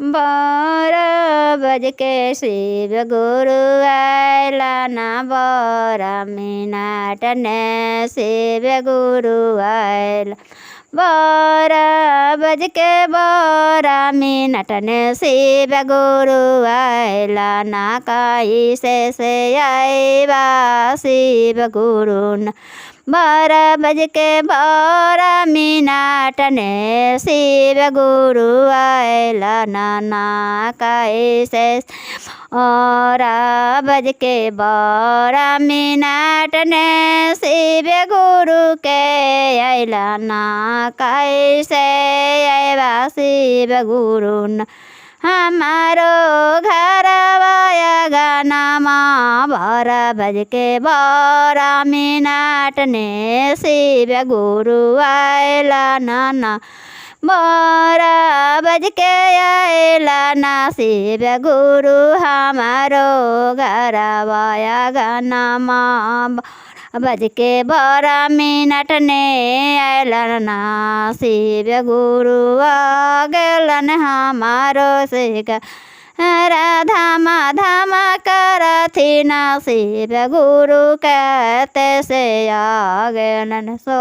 बारह बज के शिव गुरु आयला ना 12 मिनट ने शिव गुरु आयला 12 बज के 12 मिनट ने शिव गुरु आयला ना कैसे से आएबा शिव गुरु न 12 बज के 12 मिनट ने शिव गुरु आयला ना कैसे 12 बज के 12 मिनट ने शिव गुरु के आयला ना कैसे आएबा शिव गुरु न हमारो घर वाया गाना माँ 12 बज के 12 मिनट ने शिव गुरु आयला ना 12 बज के आयला ना शिव गुरु हमारो घर वाया गाना माँ 12 बज के 12 मिनट ने आयला ना शिव गुरु आ गेलन हमारो से राधा माधम करथी ना शिव गुरु कहते से आ गेलन सो।